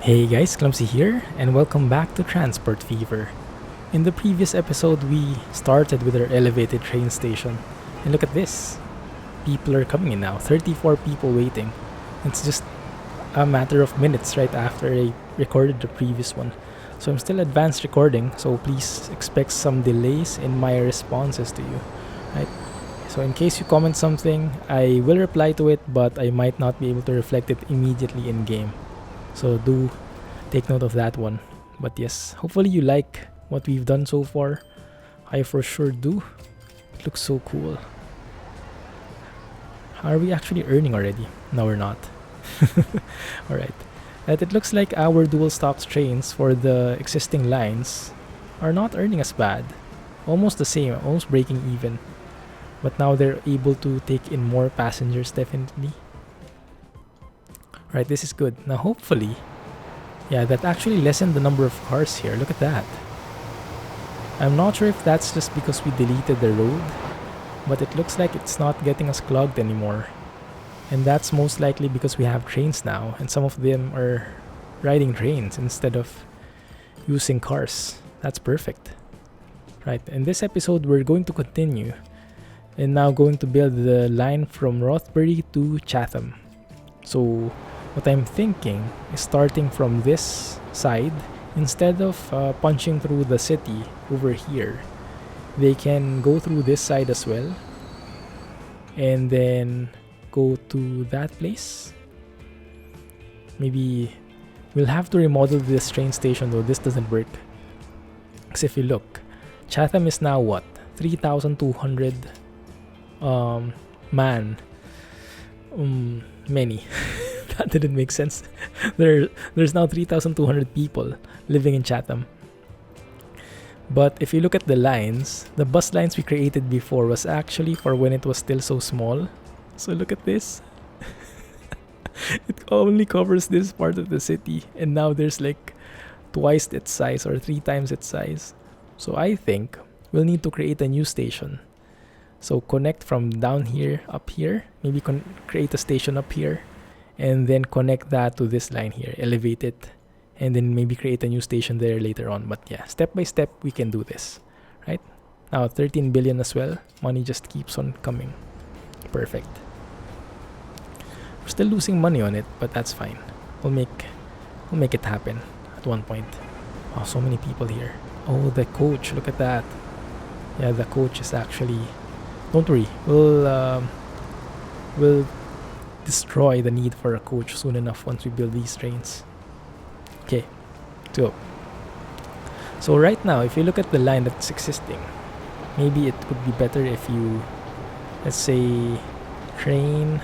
Hey guys, Clumsy here, and welcome back to Transport Fever. In the previous episode, we started with our elevated train station, and look at this. People are coming in now, 34 people waiting. It's just a matter of minutes right after I recorded the previous one. So I'm still advanced recording, so please expect some delays in my responses to you. Right? So in case you comment something, I will reply to it, but I might not be able to reflect it immediately in game. So do take note of that one. But yes, hopefully you like what we've done so far. I for sure do. It looks so cool. Are we actually earning already? No, we're not. Alright. And it looks like our dual stops trains for the existing lines are not earning as bad. Almost the same, almost breaking even. But now they're able to take in more passengers, definitely. Right, this is good. Now hopefully, yeah, that actually lessened the number of cars here. Look at that. I'm not sure if that's just because we deleted the road, but it looks like it's not getting us clogged anymore. And that's most likely because we have trains now, and some of them are riding trains instead of using cars. That's perfect. Right, in this episode we're going to continue and now going to build the line from Rothbury to Chatham. So what I'm thinking is starting from this side, instead of punching through the city over here, they can go through this side as well and then go to that place. Maybe we'll have to remodel this train station though. This doesn't work, because if you look, Chatham is now what, 3,200 man. Many. That didn't make sense. There's now 3,200 people living in Chatham. But if you look at the lines, the bus lines we created before was actually for when it was still so small. So look at this. It only covers this part of the city, and now there's like twice its size or 3 times its size. So I think we'll need to create a new station. So connect from down here up here, maybe create a station up here, and then connect that to this line here, elevate it, and then maybe create a new station there later on. But yeah, step by step we can do this, right? Now 13 billion as well. Money just keeps on coming. Perfect. We're still losing money on it, but that's fine. We'll make it happen at one point. Oh, so many people here. Oh, the coach, look at that. Yeah, the coach is actually, don't worry, we'll destroy the need for a coach soon enough once we build these trains. Okay, go. So right now, if you look at the line that's existing, maybe it would be better if you, let's say, train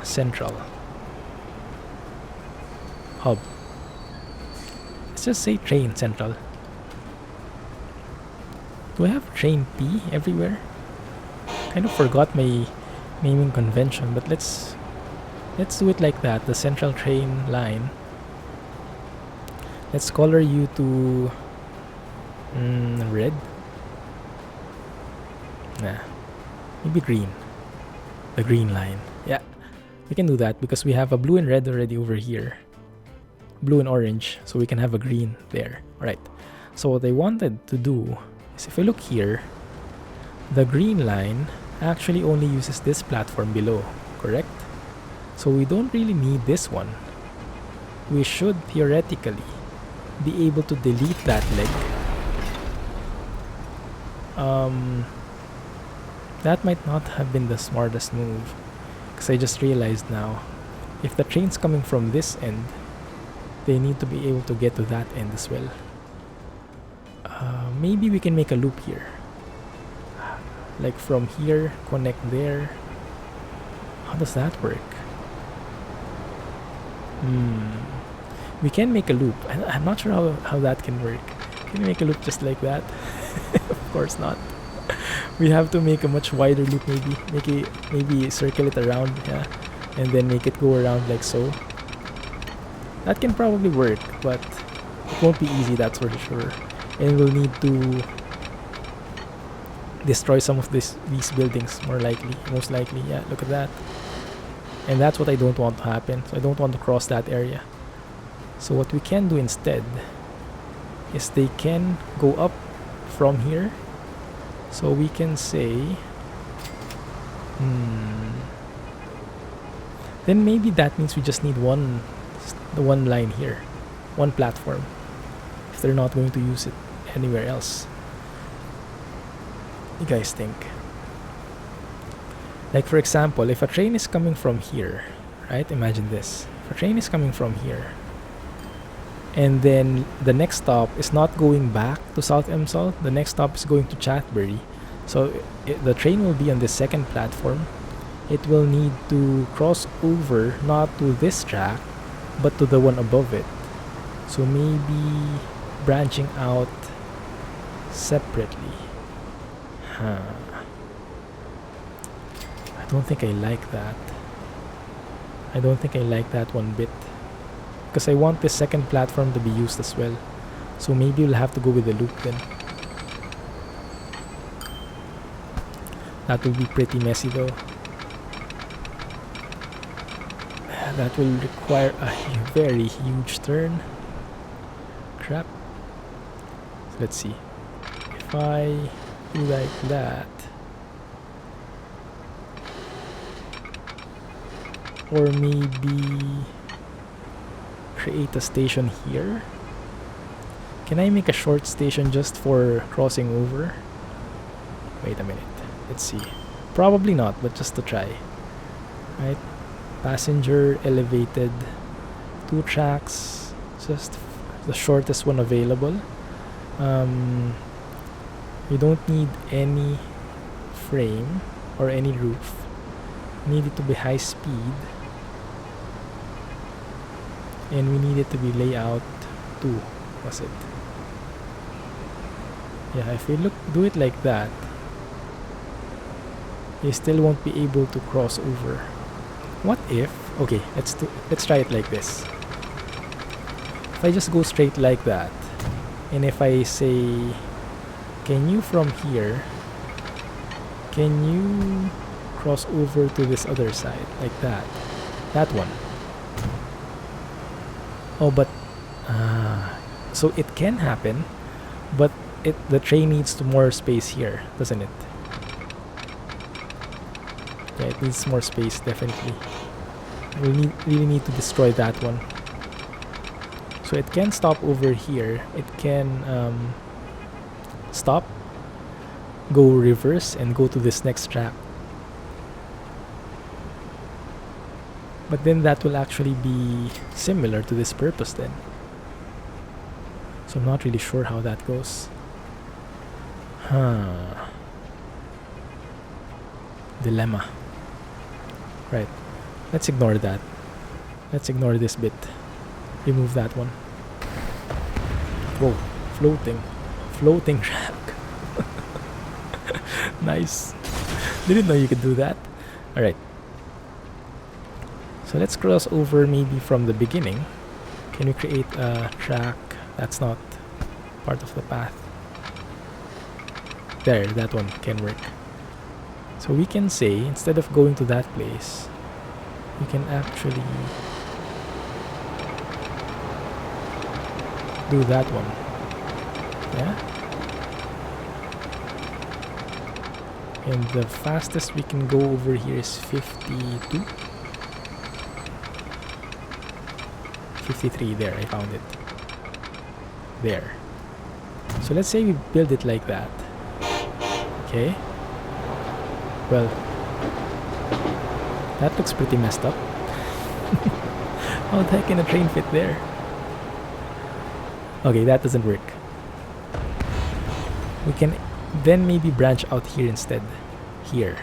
central hub. Let's just say train central. Do I have train P everywhere? Kind of forgot my naming convention, but let's do it like that. The central train line. Let's color you to red. Nah, maybe green. The green line. Yeah, we can do that because we have a blue and red already over here. Blue and orange, so we can have a green there. Alright, so what I wanted to do is, if you look here, the green line actually only uses this platform below, correct? So we don't really need this one. We should theoretically be able to delete that leg. That might not have been the smartest move, because I just realized now, if the train's coming from this end, they need to be able to get to that end as well. Maybe we can make a loop here. Like from here, connect there. How does that work? We can make a loop. I'm not sure how that can work. Can we make a loop just like that? Of course not. We have to make a much wider loop, maybe circle it around, yeah, and then make it go around like so. That can probably work, but it won't be easy, that's for sure. And we'll need to destroy some of these buildings, most likely. Yeah, look at that. And that's what I don't want to happen. So I don't want to cross that area. So what we can do instead is they can go up from here. So we can say, then maybe that means we just need the one line here, one platform, if they're not going to use it anywhere else. What do you guys think? Like for example, if a train is coming from here, right? Imagine this. If a train is coming from here, and then the next stop is not going back to South Emsal, the next stop is going to Chatbury. So the train will be on the second platform. It will need to cross over not to this track, but to the one above it. So maybe branching out separately. I don't think I like that. I don't think I like that one bit. Because I want this second platform to be used as well. So maybe we'll have to go with the loop then. That will be pretty messy though. That will require a very huge turn. Crap. So let's see. If I do like that, or maybe create a station here. Can I make a short station just for crossing over? Wait a minute. Let's see. Probably not, but just to try. Right? Passenger elevated, 2 tracks, just the shortest one available. You don't need any frame or any roof. Need it to be high speed, and we need it to be layout 2. Was it? Yeah, if we do it like that, you still won't be able to cross over. What if, okay, let's try it like this. If I just go straight like that, and if I say, can you from here, can you cross over to this other side, like that one. Oh, but so it can happen, but the train needs more space here, doesn't it? Yeah, it needs more space, definitely. We really need to destroy that one. So it can stop over here. It can stop, go reverse, and go to this next track. But then that will actually be similar to this purpose then. So I'm not really sure how that goes. Dilemma. Right. Let's ignore that. Let's ignore this bit. Remove that one. Whoa. Floating. Floating track. Nice. Didn't know you could do that. Alright. So let's cross over maybe from the beginning. Can we create a track that's not part of the path? There, that one can work. So we can say, instead of going to that place, we can actually do that one. Yeah? And the fastest we can go over here is 52. 53, there, I found it. There. So let's say we build it like that. Okay. Well, that looks pretty messed up. How the heck can a train fit there? Okay, that doesn't work. We can then maybe branch out here instead. Here.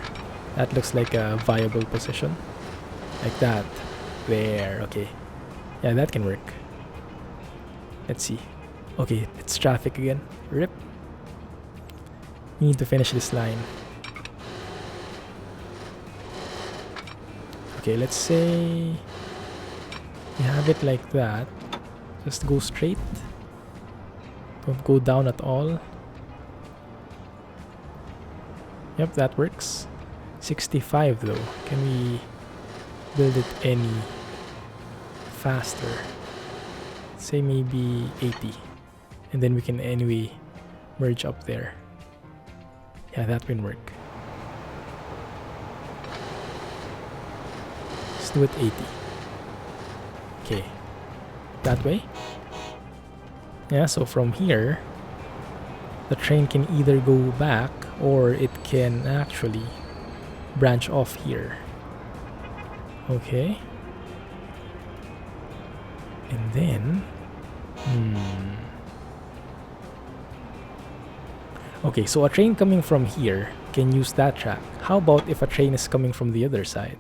That looks like a viable position. Like that. There, okay. Yeah, that can work. Let's see. Okay, it's traffic again. Rip. We need to finish this line. Okay, let's say we have it like that. Just go straight. Don't go down at all. Yep, that works. 65 though. Can we build it any faster? say maybe 80. And then we can anyway merge up there. Yeah, that can work. Let's do it 80. Okay. That way. Yeah, so from here, the train can either go back or it can actually branch off here. Okay. And then... Okay, so a train coming from here can use that track. How about if a train is coming from the other side?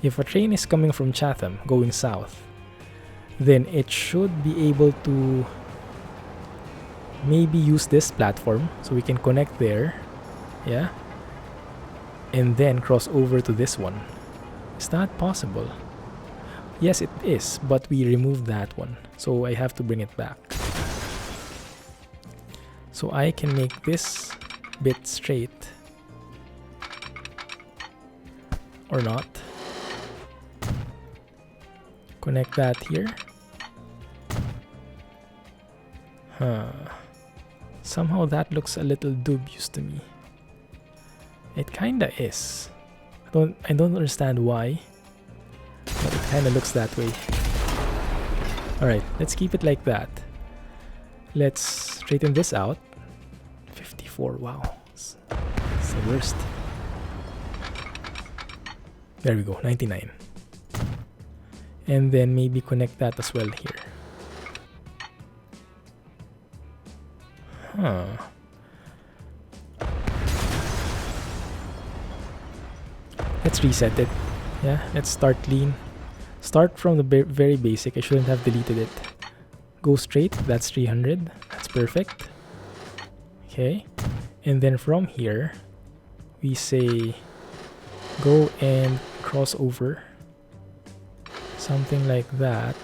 If a train is coming from Chatham going south, then it should be able to maybe use this platform so we can connect there. Yeah. And then cross over to this one. Is that possible? Yes, it is, but we removed that one. So I have to bring it back. So I can make this bit straight. Or not. Connect that here. Somehow that looks a little dubious to me. It kinda is. I don't understand why. But it kinda looks that way. Alright, let's keep it like that. Let's straighten this out. 54, wow. It's the worst. There we go, 99. And then maybe connect that as well here. Let's reset it. Yeah, let's start clean. Start from the very basic. I shouldn't have deleted it. Go straight, that's 300. That's perfect. Okay. And then from here, we say go and cross over. Something like that.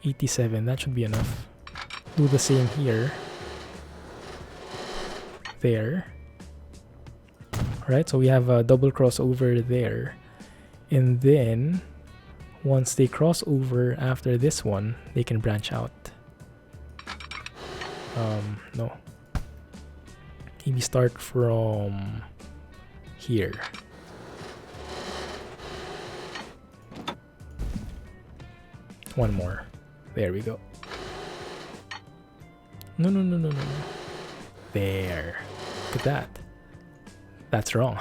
87, that should be enough. Do the same here. There. Alright, so we have a double crossover there. And then, once they cross over after this one, they can branch out. No. Maybe start from here. One more. There we go. No. There. Look at that. That's wrong.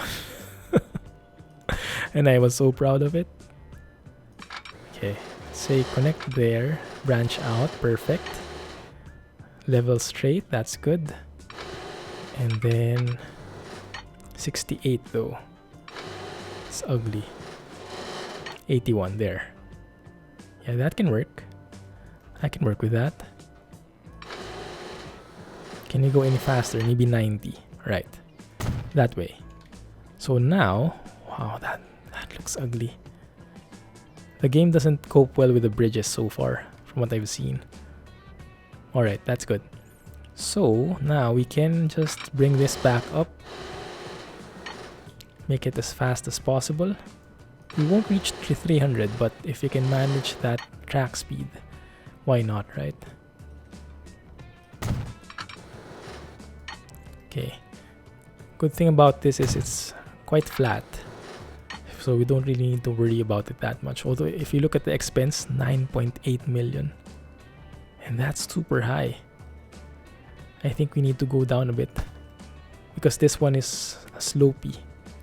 And I was so proud of it. Okay. Say connect there. Branch out. Perfect. Level straight. That's good. And then 68 though. It's ugly. 81 there. Yeah, that can work. I can work with that. Can you go any faster? Maybe 90. Right. That way. So now, wow, that looks ugly. The game doesn't cope well with the bridges so far, from what I've seen. Alright, that's good. So now we can just bring this back up. Make it as fast as possible. We won't reach 300, but if you can manage that track speed, why not, right? Okay. Good thing about this is it's quite flat, so we don't really need to worry about it that much. Although if you look at the expense, 9.8 million, and that's super high. I think we need to go down a bit because this one is slopey,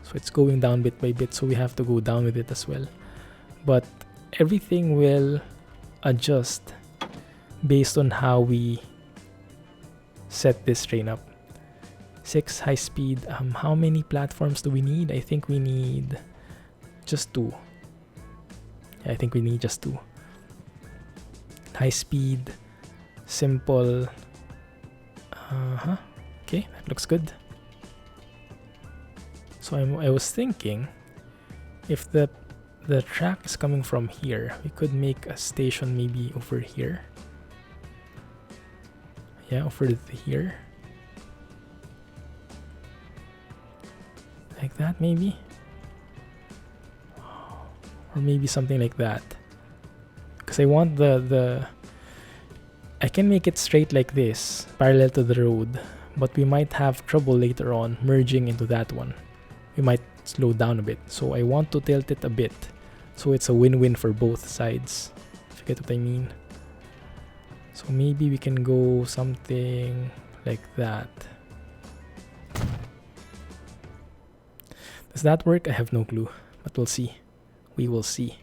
so it's going down bit by bit, so we have to go down with it as well. But everything will adjust based on how we set this train up. 6 high speed. How many platforms do we need? I think we need just 2. Yeah, I think we need just 2. High speed, simple. Okay, that looks good. So I was thinking, if the track is coming from here, we could make a station maybe over here. Yeah, over here. Like that maybe, or maybe something like that, Because I want I can make it straight like this, parallel to the road, but we might have trouble later on merging into that one. We might slow down a bit, so I want to tilt it a bit so it's a win-win for both sides, if you get what I mean. So maybe we can go something like that. Does that work? I have no clue, but we'll see. We will see.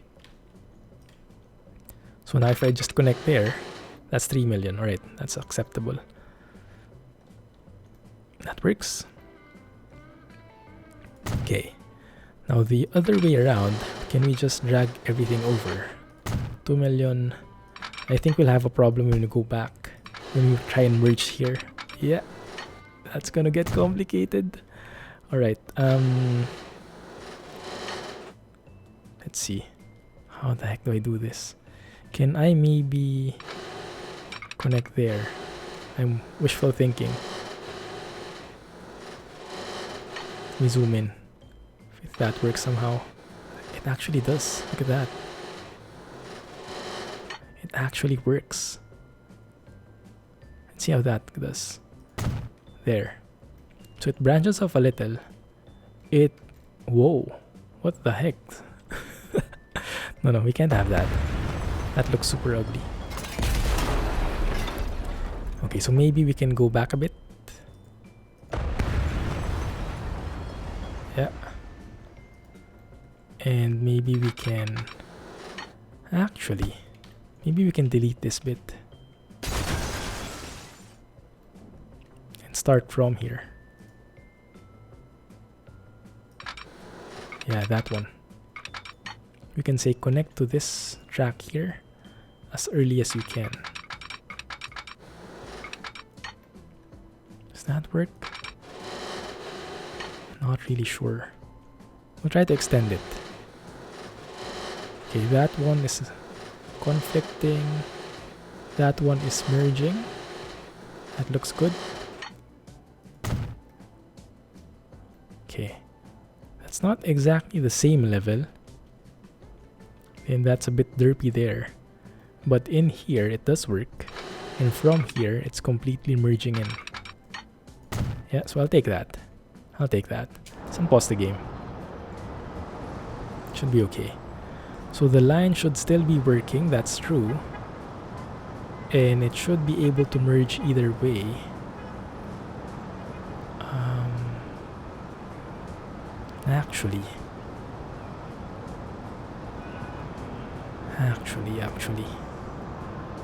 So now if I just connect there, that's 3 million. Alright, that's acceptable. That works. Okay. Now the other way around, can we just drag everything over? 2 million. I think we'll have a problem when we go back. When we try and merge here. Yeah. That's gonna get complicated. Alright, let's see. How the heck do I do this? Can I maybe connect there? I'm wishful thinking. Let me zoom in. If that works somehow. It actually does. Look at that. It actually works. Let's see how that does. There. So it branches off a little. Whoa. What the heck? No, we can't have that. That looks super ugly. Okay, so maybe we can go back a bit. Yeah. And maybe we can... Actually, maybe we can delete this bit. And start from here. Yeah, that one. We can say connect to this track here as early as you can. Does that work? Not really sure. We'll try to extend it. Okay, that one is conflicting. That one is merging. That looks good. Okay. That's not exactly the same level. And that's a bit derpy there. But in here, it does work. And from here, it's completely merging in. Yeah, so I'll take that. I'll take that. Let's unpause the game. Should be okay. So the line should still be working, that's true. And it should be able to merge either way. Actually,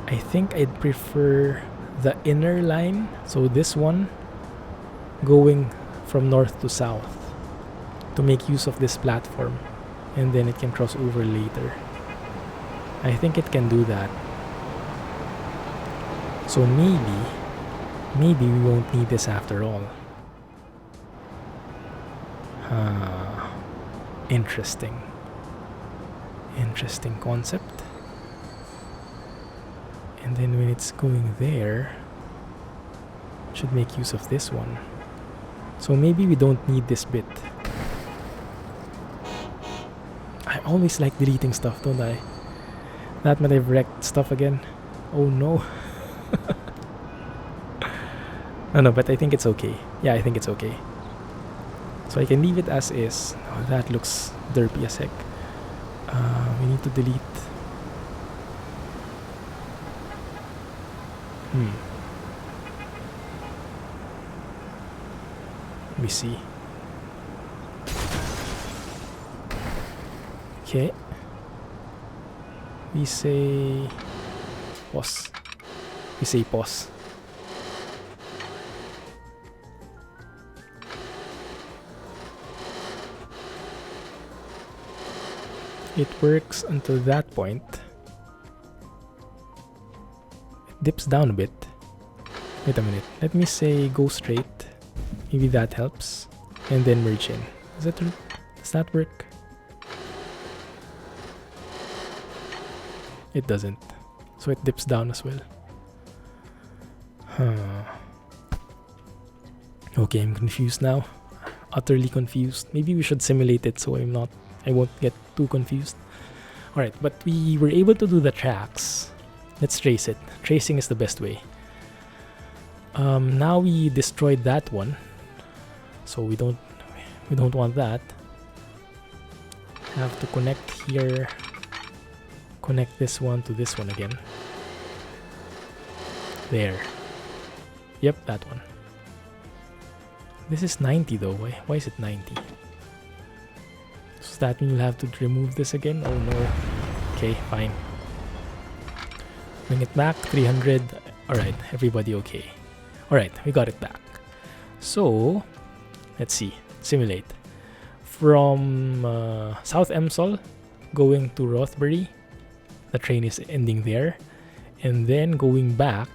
I think I'd prefer the inner line. So this one going from north to south to make use of this platform. And then it can cross over later. I think it can do that. So maybe we won't need this after all. Interesting concept. And then when it's going there, it should make use of this one. So maybe we don't need this bit. I always like deleting stuff, don't I? That might have wrecked stuff again. Oh no. No, but I think it's okay. Yeah, I think it's okay. So I can leave it as is. Oh, that looks derpy as heck. We need to delete. Let me see. Okay. We say pause. We say pause. It works until that point. It dips down a bit. Wait a minute. Let me say go straight. Maybe that helps. And then merge in. Does that work? It doesn't. So it dips down as well. Okay, I'm confused now. Utterly confused. Maybe we should simulate it so I won't get too confused. Alright, but we were able to do the tracks. Let's trace it. Tracing is the best way. Now we destroyed that one, so we don't want that. Have to connect here. Connect this one to this one again. There. Yep, that one. This is 90 though. Why is it 90? So that means we'll have to remove this again. Oh no. Okay, fine. Bring it back. 300. Alright, everybody okay. Alright, we got it back. So, let's see. Simulate. From South Emsall going to Rothbury, the train is ending there. And then going back,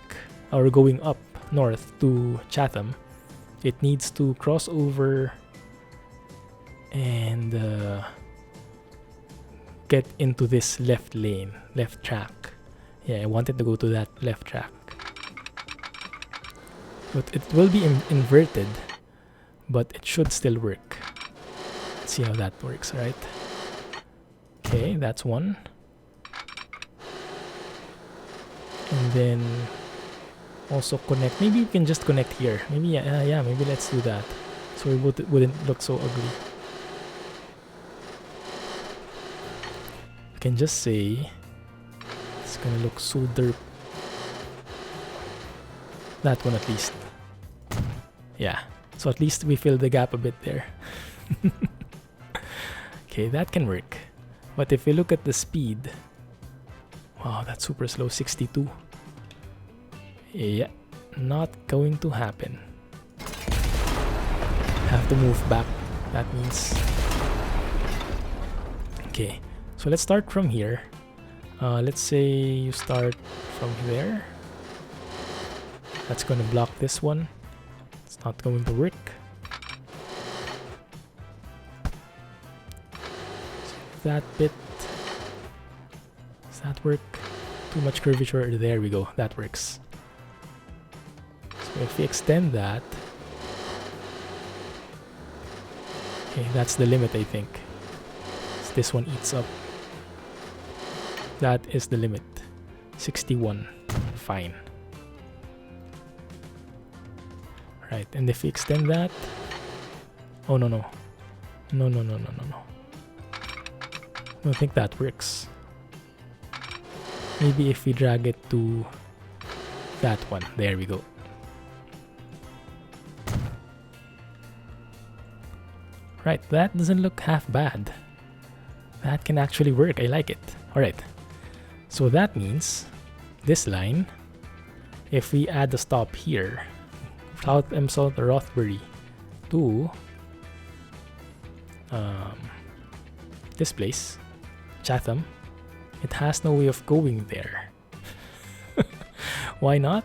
or going up north to Chatham, it needs to cross over and get into this left lane, left track. Yeah, I wanted to go to that left track. But it will be inverted, but it should still work. Let's see how that works, right? Okay, that's one. And then also connect. Maybe we can just connect here. Maybe yeah, maybe let's do that. So it wouldn't look so ugly. We can just say it's gonna look so derp. That one at least. Yeah. So at least we fill the gap a bit there. Okay, that can work. But if we look at the speed, wow, that's super slow, 62. Yeah, not going to happen. Have to move back, that means. Okay, so let's start from here. Let's say you start from there. That's gonna block this one. It's not going to work. That bit. Does that work? Too much curvature. There we go. That works. So if we extend that, okay, that's the limit, I think. So this one eats up. That is the limit. 61. Fine. Right, and if we extend that, oh no. No. I don't think that works. Maybe if we drag it to that one. There we go. Right, that doesn't look half bad. That can actually work. I like it. Alright. So that means this line, if we add a stop here, South Emsall to Rothbury to this place, Chatham, it has no way of going there. Why not?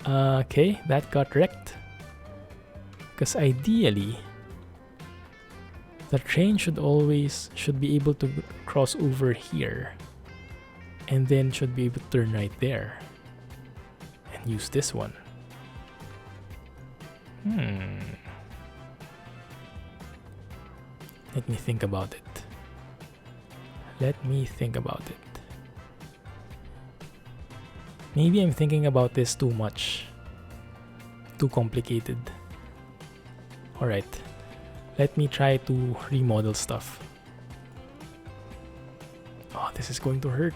Okay, that got wrecked. Because ideally, the train should be able to cross over here, and then should be able to turn right there and use this one. Let me think about it. Maybe I'm thinking about this too much. Too complicated. Alright. Let me try to remodel stuff. Oh, this is going to hurt.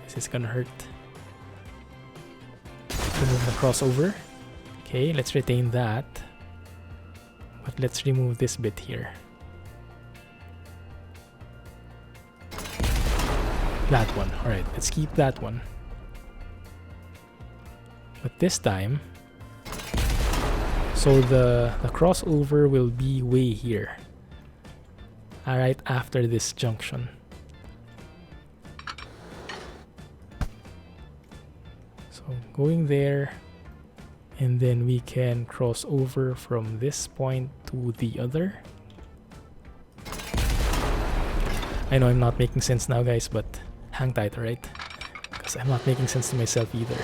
This is gonna hurt. Remove the crossover. Okay, let's retain that. But let's remove this bit here. That one. Alright, let's keep that one. But this time, so the crossover will be way here. Alright, after this junction. So going there, and then we can cross over from this point to the other. I know I'm not making sense now, guys, but hang tight, alright? Because I'm not making sense to myself either.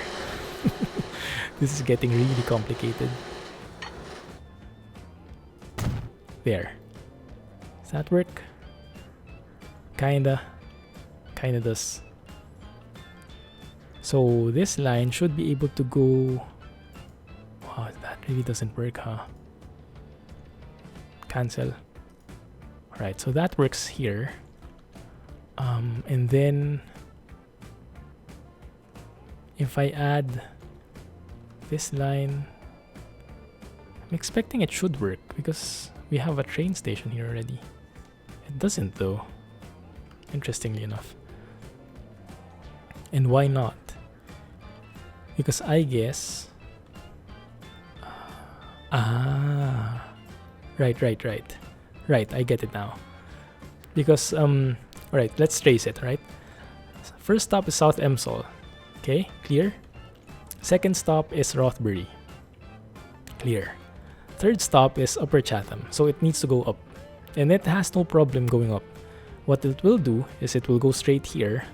This is getting really complicated. There. Does that work? kinda does. So this line should be able to go. Wow, that really doesn't work, huh? Cancel. Alright, so that works here. And then if I add this line, I'm expecting it should work because we have a train station here already. It doesn't though, interestingly enough. And why not? Because I guess... Right, I get it now. Because, alright, let's trace it, right? First stop is South Emsall. Okay, clear. Second stop is Rothbury. Clear. Third stop is Upper Chatham, so it needs to go up. And it has no problem going up. What it will do is it will go straight here.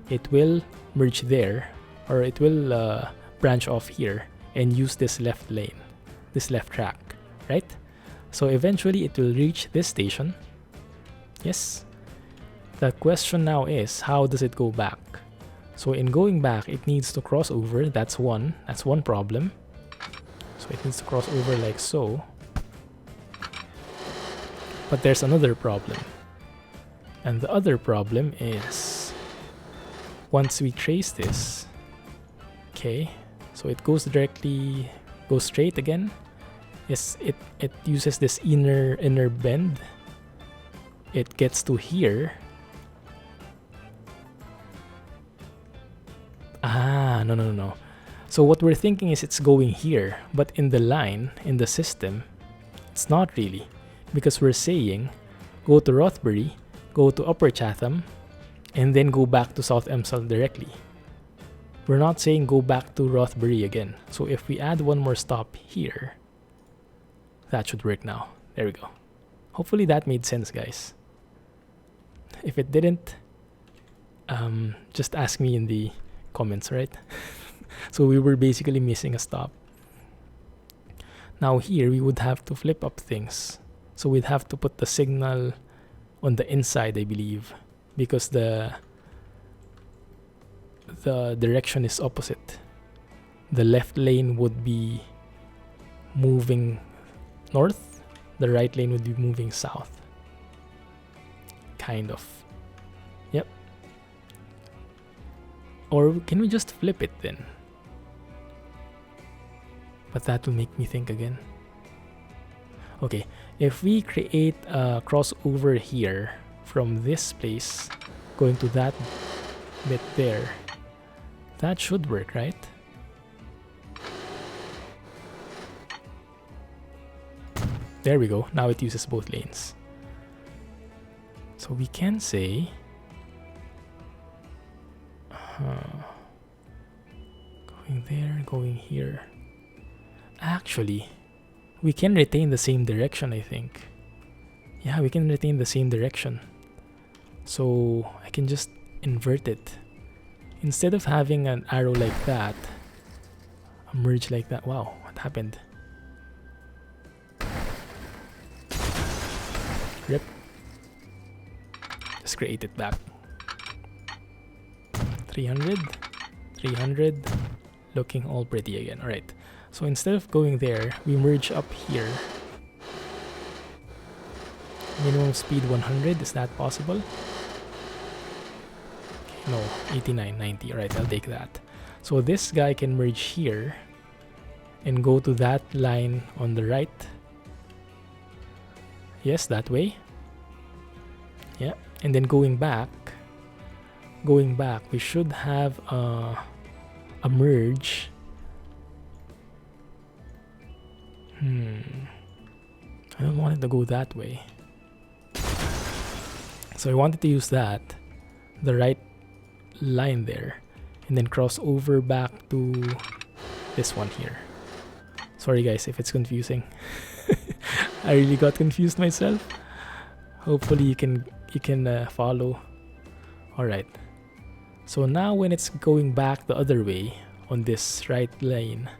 It will merge there, or it will branch off here and use this left lane, this left track, right? So eventually it will reach this station. Yes. The question now is, how does it go back? So in going back, it needs to cross over. That's one problem. So it needs to cross over like so. But there's another problem. And the other problem is, once we trace this, okay, so it goes straight again. Yes, it uses this inner bend. It gets to here. No. So what we're thinking is it's going here, but in the line, in the system, it's not really. Because we're saying, go to Rothbury, go to Upper Chatham, and then go back to South Emsall directly. We're not saying go back to Rothbury again. So if we add one more stop here, that should work now. There we go. Hopefully that made sense, guys. If it didn't, just ask me in the comments, right? So we were basically missing a stop. Now here we would have to flip up things. So we'd have to put the signal on the inside, I believe, because the direction is opposite. The left lane would be moving north, the right lane would be moving south. Kind of. Yep. Or can we just flip it then? But that will make me think again. Okay, if we create a crossover here from this place going to that bit there, that should work, right? There we go. Now it uses both lanes. So we can say going there, going here. Actually, we can retain the same direction, I think. Yeah, we can retain the same direction. So I can just invert it. Instead of having an arrow like that, a merge like that. Wow, what happened? Rip. Just create it back. 300, 300, looking all pretty again. Alright, so instead of going there, we merge up here. Minimum speed 100, is that possible? Okay, no, 89, 90. Alright, I'll take that. So this guy can merge here and go to that line on the right. Yes, that way. Yeah, and then going back, we should have a merge. I don't want it to go that way. So I wanted to use that, the right line there, and then cross over back to this one here. Sorry guys if it's confusing. I really got confused myself. Hopefully you can follow. Alright. So now when it's going back the other way on this right lane,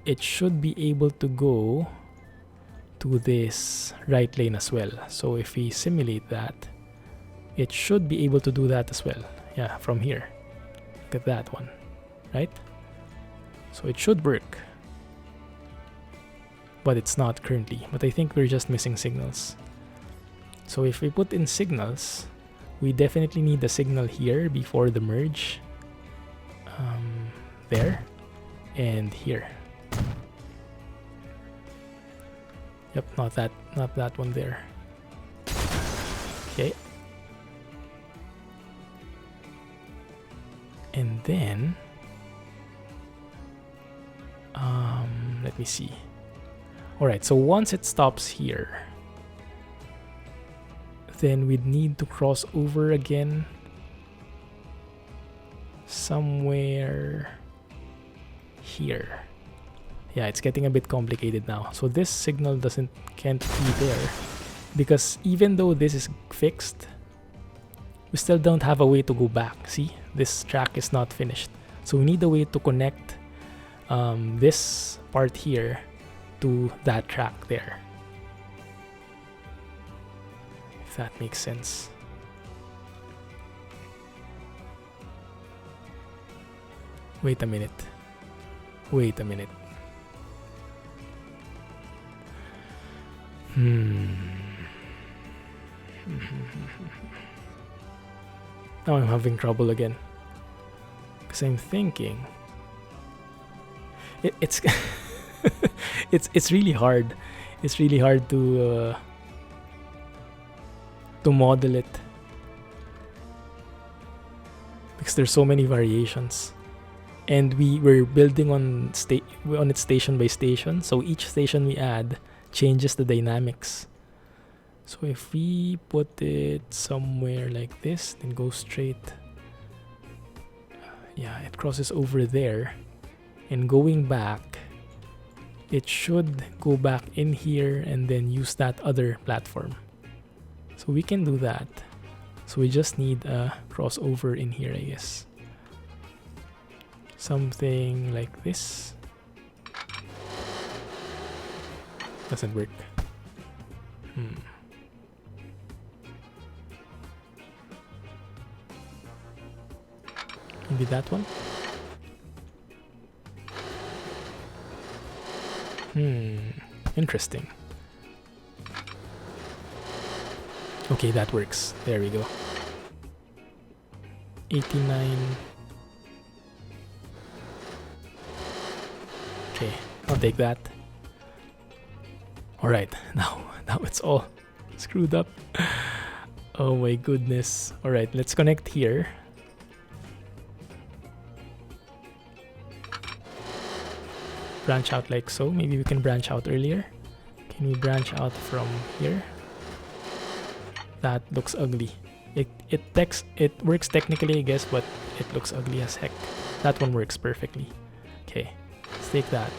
it should be able to go to this right lane as well. So if we simulate that, it should be able to do that as well. Yeah, from here. Look at that one, right? So it should work. But it's not currently. But I think we're just missing signals. So if we put in signals, we definitely need a signal here before the merge. There and here. Yep, not that one there. Okay. And then let me see. Alright, so once it stops here, then we'd need to cross over again somewhere here. Yeah, it's getting a bit complicated now. So this signal can't be there because even though this is fixed, we still don't have a way to go back. See, this track is not finished. So we need a way to connect this part here to that track there. If that makes sense. Wait a minute. Wait a minute. Now I'm having trouble again. Because I'm thinking it's it's really hard. It's really hard to model it because there's so many variations, and we're building on it station by station. So each station we add changes the dynamics. So if we put it somewhere like this, then go straight. Yeah, it crosses over there. And going back, it should go back in here and then use that other platform. So we can do that. So we just need a crossover in here, I guess. Something like this. Doesn't work. Maybe that one? Interesting. Okay, that works. There we go. 89. Okay, I'll take that. Alright, now it's all screwed up. Oh my goodness. Alright, let's connect here. Branch out like so. Maybe we can branch out earlier. Can we branch out from here? That looks ugly. It works technically, I guess, but it looks ugly as heck. That one works perfectly. Okay, let's take that.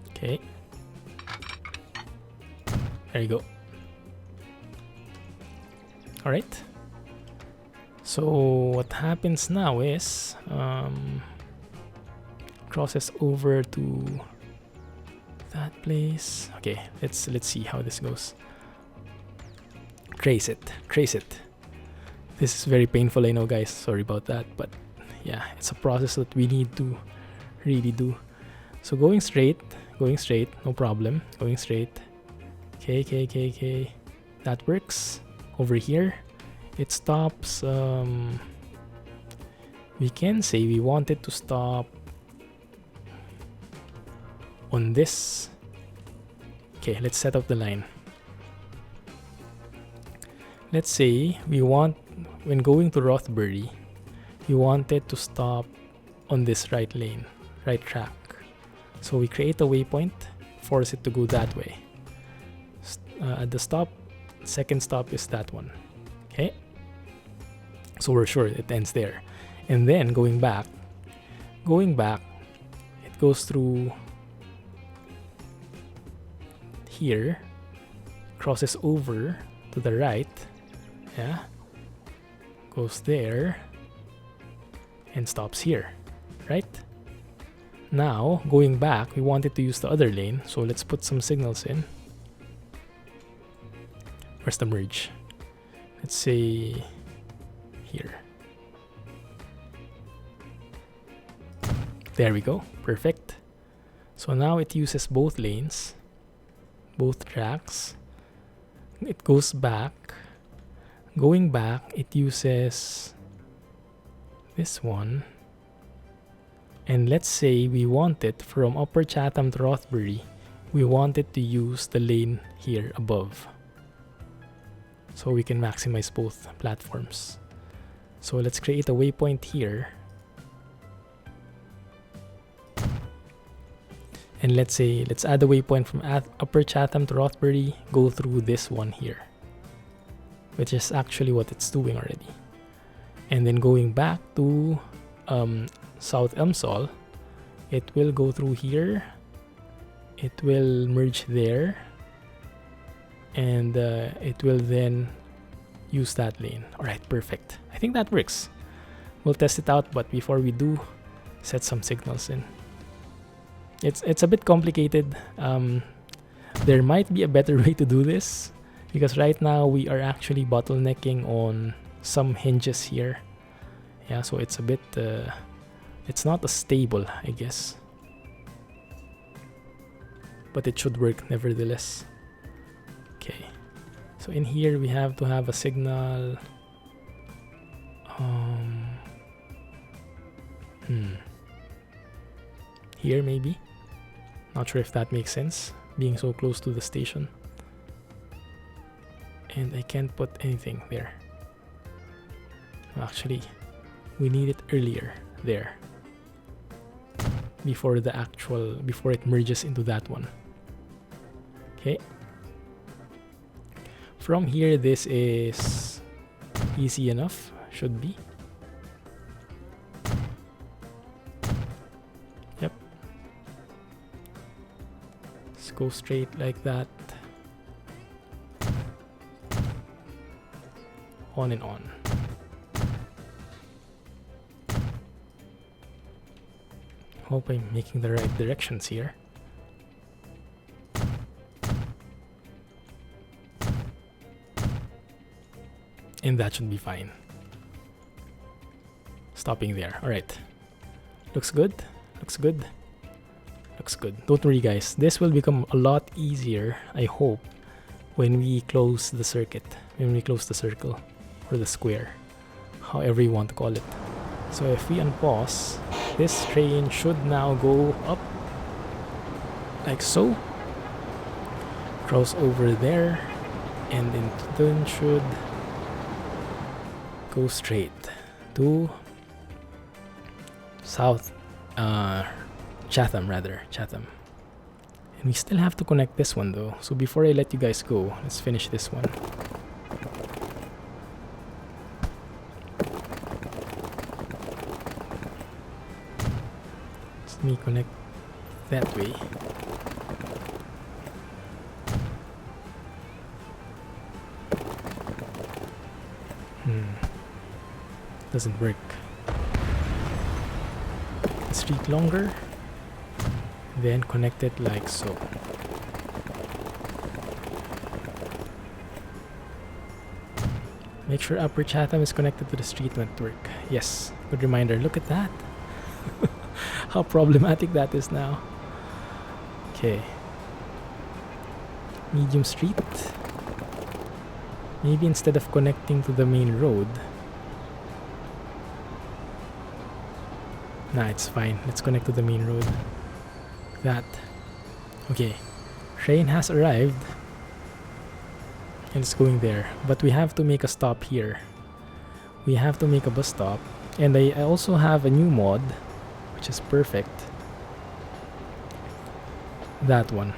Okay. There you go. Alright. So what happens now is crosses over to that place. Okay, let's see how this goes. Trace it. This is very painful, I know, guys. Sorry about that, but yeah, it's a process that we need to really do. So going straight, no problem. Going straight. Okay. That works. Over here, it stops. We can say we want it to stop on this. Okay, let's set up the line. Let's say we want, when going to Rothbury, we want it to stop on this right lane, right track. So we create a waypoint, force it to go that way. At the stop, second stop is that one. Okay, so we're sure it ends there. And then going back, it goes through here, crosses over to the right, yeah, goes there, and stops here, right? Now, going back, we wanted to use the other lane, so let's put some signals in. Where's the merge? Let's say here. There we go, perfect. So now it uses both lanes, both tracks. It goes back. Going back, it uses this one. And let's say we want it from Upper Chatham to Rothbury. We want it to use the lane here above, so we can maximize both platforms. So let's create a waypoint here. And let's add a waypoint from Upper Chatham to Rothbury, go through this one here, which is actually what it's doing already. And then going back to South Elmsall, it will go through here, it will merge there, and it will then use that lane. Alright, perfect. I think that works. We'll test it out, but before we do, set some signals in. It's a bit complicated. There might be a better way to do this, because right now we are actually bottlenecking on some hinges here. Yeah, so it's a bit it's not as stable, I guess, but it should work nevertheless. Okay, so in here we have to have a signal. Here maybe. Not sure if that makes sense, being so close to the station. And I can't put anything there. Actually, we need it earlier there, before it merges into that one. Okay. From here, this is easy enough, should be. Yep. Let's go straight like that. On and on. Hope I'm making the right directions here. And that should be fine. Stopping there. Alright. Looks good. Looks good. Looks good. Don't worry, guys. This will become a lot easier, I hope, when we close the circuit. When we close the circle. Or the square. However you want to call it. So if we unpause, this train should now go up. Like so. Cross over there. And then should go straight to South Chatham. And we still have to connect this one though. So before I let you guys go, let's finish this one. Let me connect that way. Doesn't work. Street longer, then connect it like so. Make sure Upper Chatham is connected to the street network. Yes, good reminder. Look at that. How problematic that is now. Okay. Medium Street. Maybe instead of connecting to the main road. Nah, it's fine. Let's connect to the main road. That. Okay. Train has arrived. And it's going there. But we have to make a stop here. We have to make a bus stop. And I also have a new mod, which is perfect. That one.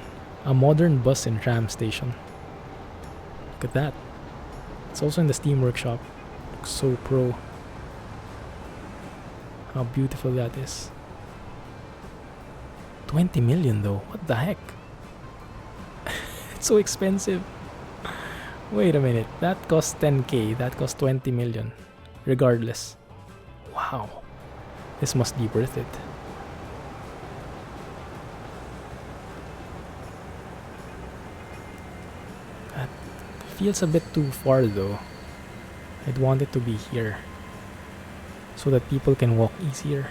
A modern bus and tram station. Look at that. It's also in the Steam Workshop. Looks so pro. How beautiful that is. 20 million though. What the heck? It's so expensive. Wait a minute. That costs 10k. That costs 20 million. Regardless. Wow. This must be worth it. feels a bit too far though. I'd want it to be here so that people can walk easier.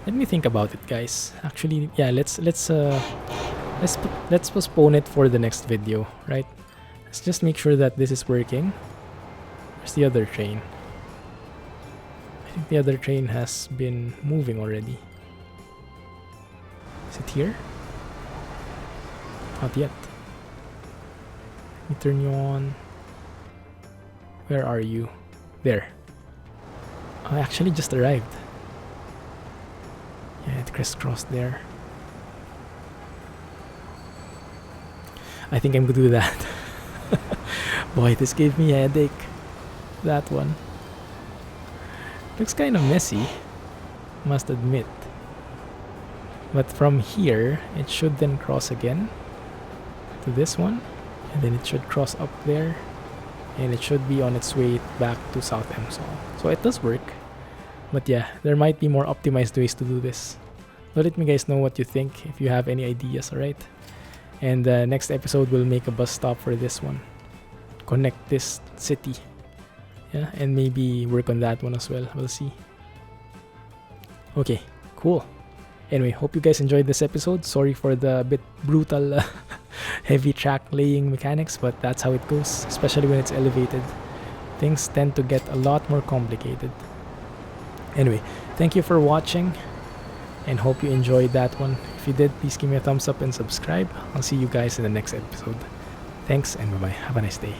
Let me think about it, guys. Actually, yeah, let's postpone it for the next video, right? Let's just make sure that this is working. Where's the other train? I think the other train has been moving already. Is it here? Not yet. Let me turn you on. Where are you? There. I actually just arrived. Yeah, it crisscrossed there. I think I'm gonna do that. Boy, this gave me a headache. That one. Looks kind of messy, must admit. But from here, it should then cross again to this one. And then it should cross up there. And it should be on its way back to South Emsall. So it does work. But yeah, there might be more optimized ways to do this. So let me guys know what you think, if you have any ideas, alright? And the next episode will make a bus stop for this one. Connect this city. Yeah, and maybe work on that one as well. We'll see. Okay, cool. Anyway, hope you guys enjoyed this episode. Sorry for the bit brutal heavy track laying mechanics, but that's how it goes, especially when it's elevated. Things tend to get a lot more complicated. Anyway, thank you for watching and hope you enjoyed that one. If you did, please give me a thumbs up and subscribe. I'll see you guys in the next episode. Thanks and bye-bye. Have a nice day.